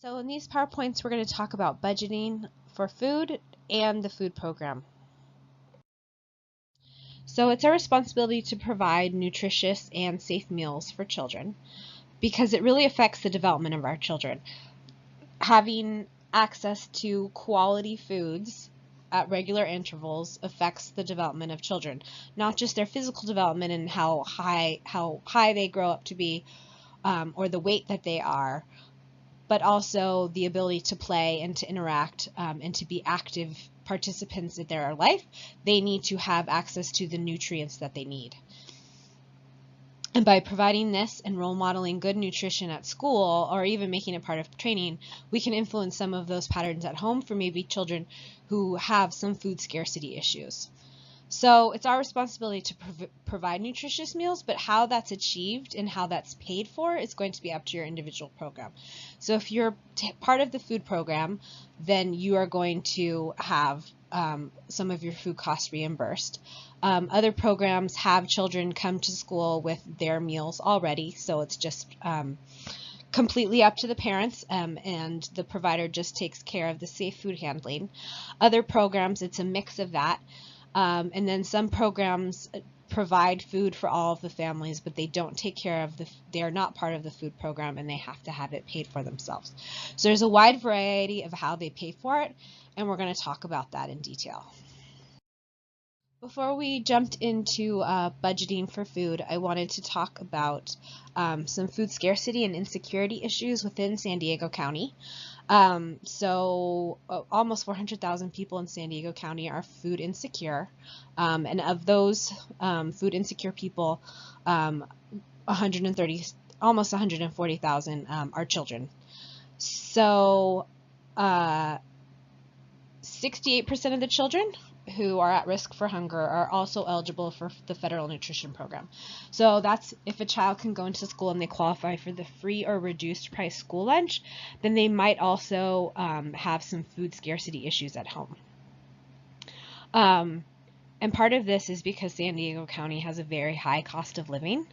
So in these PowerPoints, we're going to talk about budgeting for food and the food program. So it's our responsibility to provide nutritious and safe meals for children because it really affects the development of our children. Having access to quality foods at regular intervals affects the development of children, not just their physical development and how high they grow up to be, or the weight that they are, but also the ability to play and to interact and to be active participants in their life. They need to have access to the nutrients that they need. And by providing this and role modeling good nutrition at school, or even making it part of training, we can influence some of those patterns at home for maybe children who have some food scarcity issues. So it's our responsibility to provide nutritious meals, but how that's achieved and how that's paid for is going to be up to your individual program. So if you're part of the food program, then you are going to have some of your food costs reimbursed. Other programs have children come to school with their meals already, so it's just completely up to the parents, and the provider just takes care of the safe food handling. Other programs, it's a mix of that. And then some programs provide food for all of the families, but they don't take care of they are not part of the food program, and they have to have it paid for themselves. So there's a wide variety of how they pay for it, and we're going to talk about that in detail. Before we jumped into budgeting for food, I wanted to talk about some food scarcity and insecurity issues within San Diego County. Almost 400,000 people in San Diego County are food insecure, and of those food insecure people, 130, almost 140,000 are children. So 68% of the children who are at risk for hunger are also eligible for the federal nutrition program. So that's if a child can go into school and they qualify for the free or reduced price school lunch, then they might also have some food scarcity issues at home. And part of this is because San Diego County has a very high cost of living.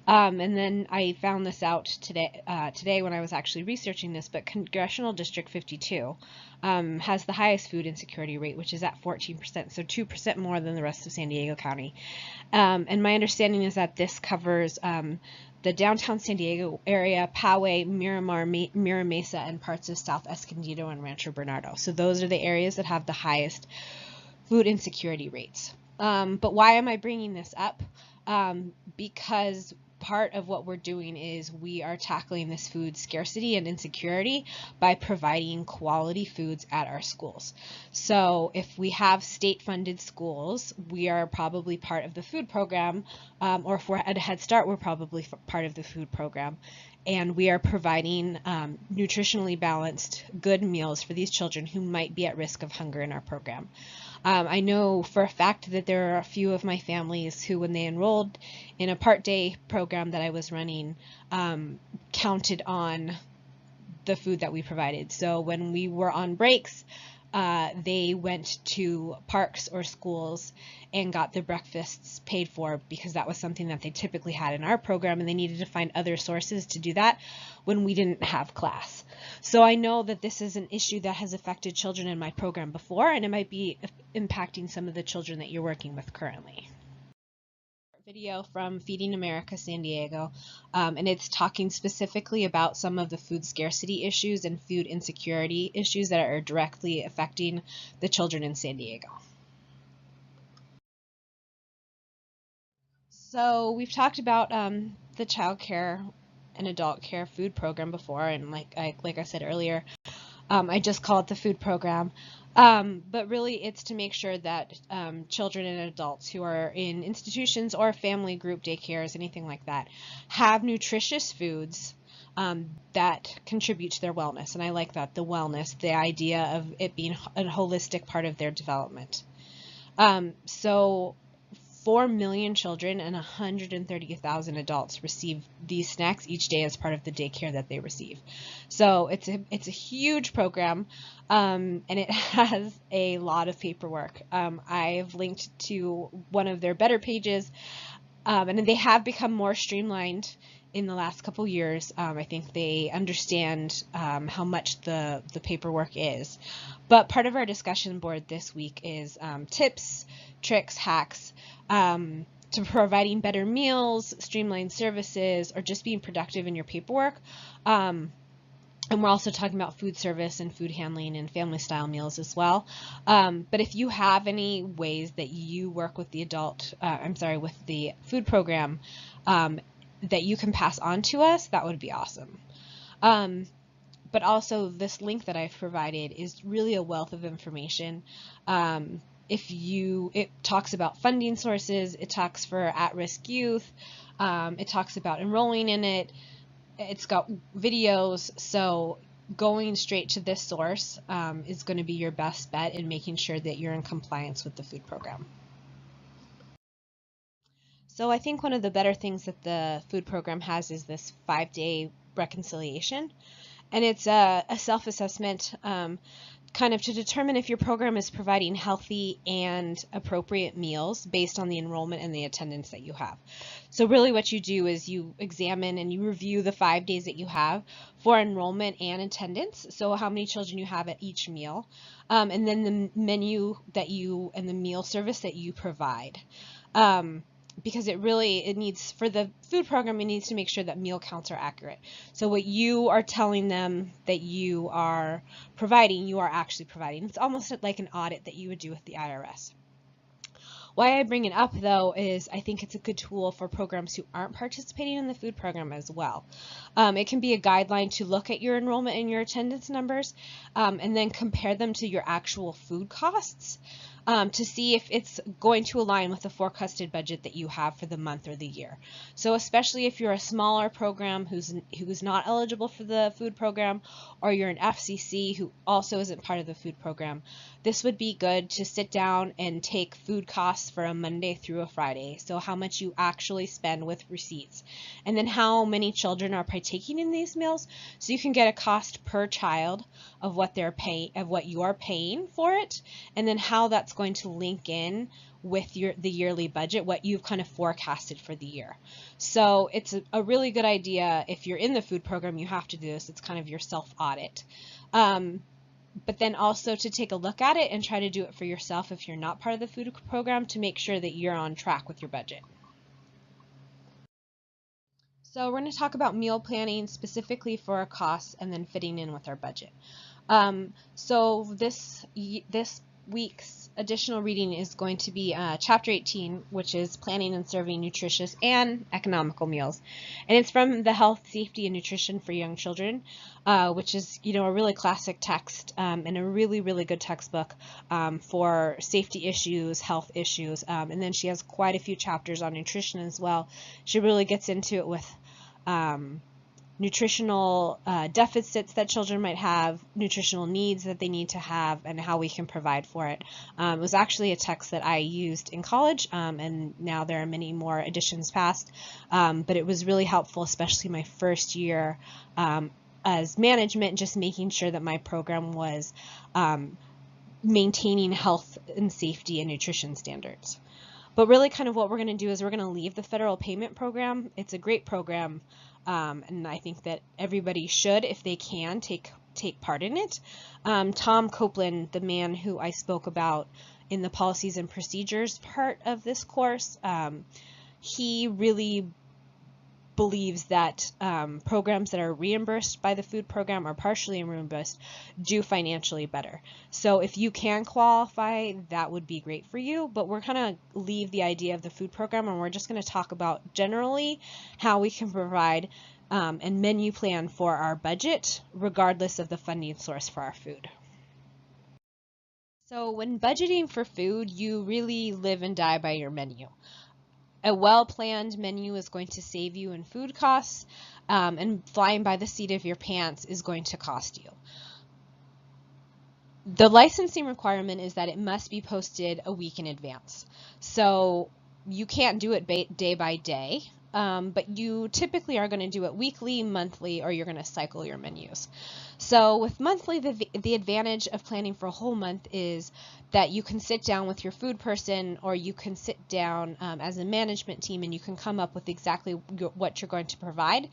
And then I found this out today when I was actually researching this, but Congressional District 52 has the highest food insecurity rate, which is at 14%, so 2% more than the rest of San Diego County. And my understanding is that this covers the downtown San Diego area, Poway, Miramar, Mira Mesa, and parts of South Escondido and Rancho Bernardo. So those are the areas that have the highest food insecurity rates. But why am I bringing this up? Because part of what we're doing is we are tackling this food scarcity and insecurity by providing quality foods at our schools. So if we have state-funded schools, we are probably part of the food program, or if we're at a Head Start, we're probably part of the food program. And we are providing nutritionally balanced, good meals for these children who might be at risk of hunger in our program. I know for a fact that there are a few of my families who, when they enrolled in a part-day program that I was running, counted on the food that we provided. So when we were on breaks, they went to parks or schools and got their breakfasts paid for, because that was something that they typically had in our program, and they needed to find other sources to do that when we didn't have class. So I know that this is an issue that has affected children in my program before, and it might be impacting some of the children that you're working with currently. Video from Feeding America San Diego, and it's talking specifically about some of the food scarcity issues and food insecurity issues that are directly affecting the children in San Diego. So we've talked about the child care and adult care food program before, and like I said earlier, I just call it the food program. But really it's to make sure that children and adults who are in institutions or family group daycares, anything like that, have nutritious foods that contribute to their wellness. And I like that, the wellness, the idea of it being a holistic part of their development. So 4 million children and 130,000 adults receive these snacks each day as part of the daycare that they receive. So it's a huge program, and it has a lot of paperwork. I've linked to one of their better pages, and they have become more streamlined in the last couple years. I think they understand how much the paperwork is. But part of our discussion board this week is tips, tricks, hacks to providing better meals, streamlined services, or just being productive in your paperwork. And we're also talking about food service and food handling and family style meals as well. But if you have any ways that you work with the with the food program that you can pass on to us, that would be awesome. But also this link that I've provided is really a wealth of information. It talks about funding sources, it talks for at-risk youth, it talks about enrolling in it. It's got videos, so going straight to this source is going to be your best bet in making sure that you're in compliance with the food program. So I think one of the better things that the food program has is this 5-day reconciliation. And it's a self-assessment kind of to determine if your program is providing healthy and appropriate meals based on the enrollment and the attendance that you have. So really what you do is you examine and you review the 5 days that you have for enrollment and attendance, so how many children you have at each meal, and then the menu that and the meal service that you provide. Because it needs, for the food program, it needs to make sure that meal counts are accurate. So what you are telling them that you are providing, you are actually providing. It's almost like an audit that you would do with the IRS. Why I bring it up, though, is I think it's a good tool for programs who aren't participating in the food program as well. It can be a guideline to look at your enrollment and your attendance numbers and then compare them to your actual food costs. To see if it's going to align with the forecasted budget that you have for the month or the year. So especially if you're a smaller program who's not eligible for the food program, or you're an FCC who also isn't part of the food program, this would be good to sit down and take food costs for a Monday through a Friday. So how much you actually spend with receipts, and then how many children are partaking in these meals, so you can get a cost per child of what you are paying for it, and then how that's going to link in with the yearly budget, what you've kind of forecasted for the year. So it's a really good idea. If you're in the food program, you have to do this. It's kind of your self-audit. But then also to take a look at it and try to do it for yourself if you're not part of the food program, to make sure that you're on track with your budget. So we're going to talk about meal planning specifically for our costs and then fitting in with our budget. So this week's additional reading is going to be Chapter 18, which is Planning and Serving Nutritious and Economical Meals. And it's from the Health, Safety, and Nutrition for Young Children, which is, a really classic text and a really, really good textbook for safety issues, health issues. And then she has quite a few chapters on nutrition as well. She really gets into it with nutritional deficits that children might have, nutritional needs that they need to have, and how we can provide for it. It was actually a text that I used in college, and now there are many more editions past, but it was really helpful, especially my first year as management, just making sure that my program was maintaining health and safety and nutrition standards. But really kind of what we're going to do is we're going to leave the federal payment program. It's a great program. And I think that everybody should, if they can, take part in it. Tom Copeland, the man who I spoke about in the policies and procedures part of this course, he really believes that programs that are reimbursed by the food program or partially reimbursed do financially better. So if you can qualify, that would be great for you, but we're going to leave the idea of the food program, and we're just going to talk about generally how we can provide and menu plan for our budget regardless of the funding source for our food. So when budgeting for food, you really live and die by your menu. A well-planned menu is going to save you in food costs, and flying by the seat of your pants is going to cost you. The licensing requirement is that it must be posted a week in advance. So you can't do it day by day. but you typically are going to do it weekly, monthly, or you're going to cycle your menus. So with monthly, the advantage of planning for a whole month is that you can sit down with your food person, or you can sit down as a management team, and you can come up with exactly what you're going to provide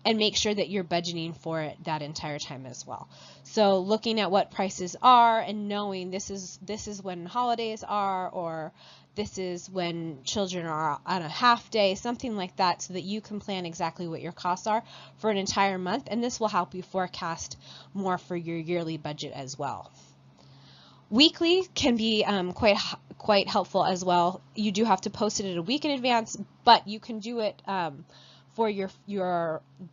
and make sure that you're budgeting for it that entire time as well. So looking at what prices are and knowing this is when holidays are, or this is when children are on a half day, something like that, so that you can plan exactly what your costs are for an entire month, and this will help you forecast more for your yearly budget as well. Weekly can be quite helpful as well. You do have to post it a week in advance, but you can do it for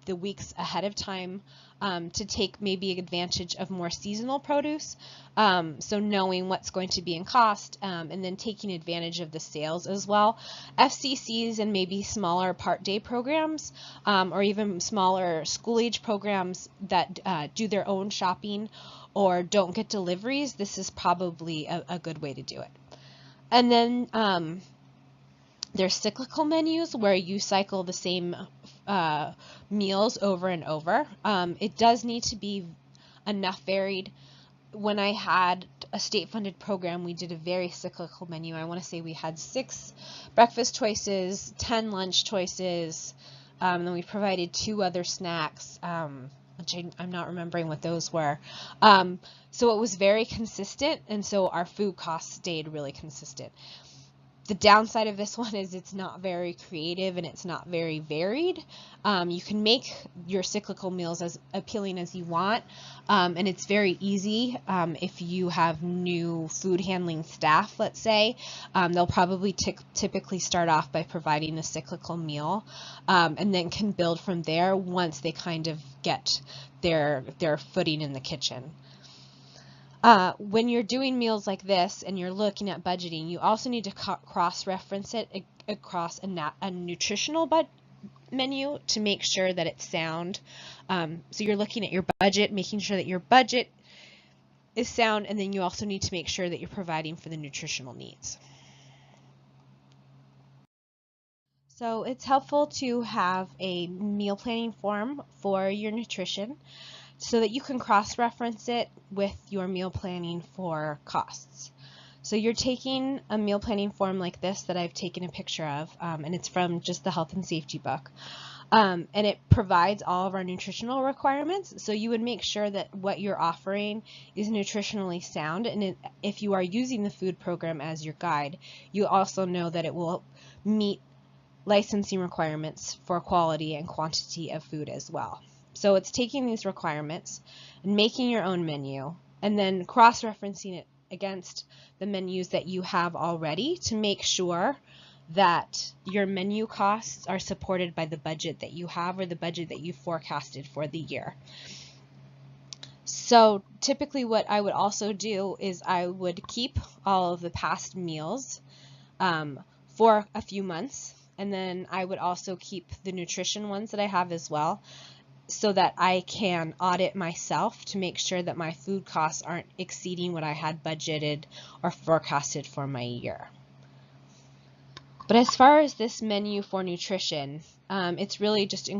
the weeks ahead of time to take maybe advantage of more seasonal produce. So knowing what's going to be in cost, and then taking advantage of the sales as well. FCCs and maybe smaller part-day programs, or even smaller school-age programs that do their own shopping or don't get deliveries, this is probably a good way to do it. And then there's cyclical menus where you cycle the same meals over and over. It does need to be enough varied. When I had a state-funded program, we did a very cyclical menu. I want to say we had 6 breakfast choices, 10 lunch choices, then we provided 2 other snacks, which I'm not remembering what those were. So it was very consistent, and so our food costs stayed really consistent. The downside of this one is it's not very creative and it's not very varied. You can make your cyclical meals as appealing as you want, and it's very easy if you have new food handling staff, let's say. They'll probably typically start off by providing a cyclical meal, and then can build from there once they kind of get their footing in the kitchen. When you're doing meals like this and you're looking at budgeting, you also need to cross-reference it across a nutritional menu to make sure that it's sound. So you're looking at your budget, making sure that your budget is sound, and then you also need to make sure that you're providing for the nutritional needs. So it's helpful to have a meal planning form for your nutrition, so that you can cross-reference it with your meal planning for costs. So you're taking a meal planning form like this that I've taken a picture of, and it's from just the health and safety book. And it provides all of our nutritional requirements, so you would make sure that what you're offering is nutritionally sound, and if you are using the food program as your guide, you also know that it will meet licensing requirements for quality and quantity of food as well. So it's taking these requirements and making your own menu, and then cross-referencing it against the menus that you have already to make sure that your menu costs are supported by the budget that you have, or the budget that you forecasted for the year. So typically what I would also do is I would keep all of the past meals for a few months, and then I would also keep the nutrition ones that I have as well, so that I can audit myself to make sure that my food costs aren't exceeding what I had budgeted or forecasted for my year. But as far as this menu for nutrition, it's really just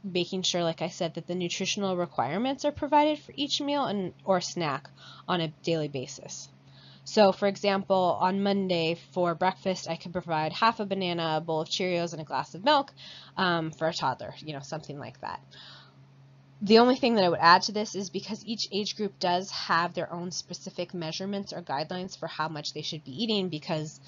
making sure, like I said, that the nutritional requirements are provided for each meal or snack on a daily basis. So for example, on Monday for breakfast, I could provide half a banana, a bowl of Cheerios, and a glass of milk for a toddler, something like that. The only thing that I would add to this is, because each age group does have their own specific measurements or guidelines for how much they should be eating, because,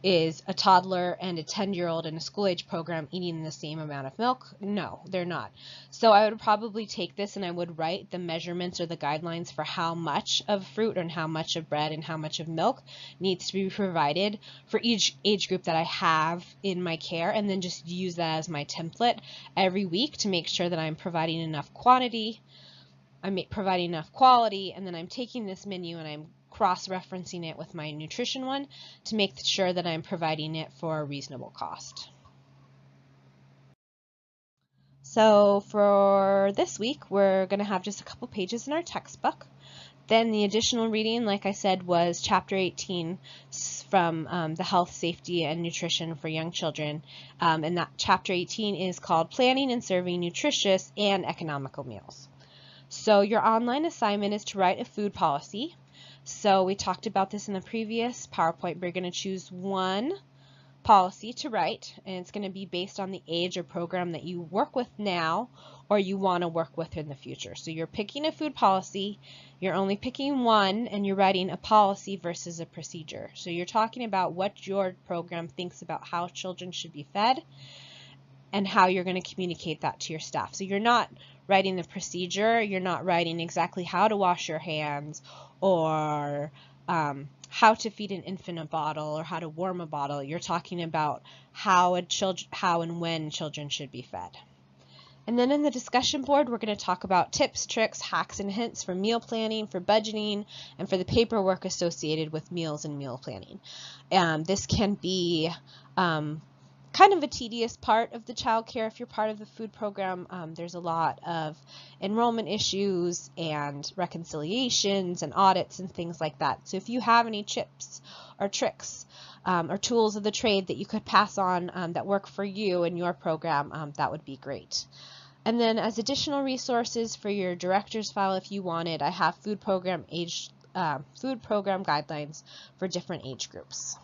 is a toddler and a 10-year-old in a school-age program eating the same amount of milk? No, they're not. So I would probably take this and I would write the measurements or the guidelines for how much of fruit and how much of bread and how much of milk needs to be provided for each age group that I have in my care, and then just use that as my template every week to make sure that I'm providing enough quantity, I'm providing enough quality, and then I'm taking this menu and I'm cross-referencing it with my nutrition one to make sure that I'm providing it for a reasonable cost. So for this week, we're going to have just a couple pages in our textbook. Then the additional reading, like I said, was Chapter 18 from the Health, Safety, and Nutrition for Young Children. And that Chapter 18 is called Planning and Serving Nutritious and Economical Meals. So your online assignment is to write a food policy. So we talked about this in the previous PowerPoint. We're going to choose one policy to write, and it's going to be based on the age or program that you work with now or you want to work with in the future. So you're picking a food policy, you're only picking one, and you're writing a policy versus a procedure. So you're talking about what your program thinks about how children should be fed and how you're going to communicate that to your staff. So you're not writing the procedure, you're not writing exactly how to wash your hands or how to feed an infant a bottle or how to warm a bottle. You're talking about how and when children should be fed. And then in the discussion board, we're going to talk about tips, tricks, hacks, and hints for meal planning, for budgeting, and for the paperwork associated with meals and meal planning. This can be kind of a tedious part of the child care if you're part of the food program. There's a lot of enrollment issues and reconciliations and audits and things like that. So if you have any tips or tricks or tools of the trade that you could pass on that work for you and your program, that would be great. And then as additional resources for your director's file, if you wanted, I have food program guidelines for different age groups.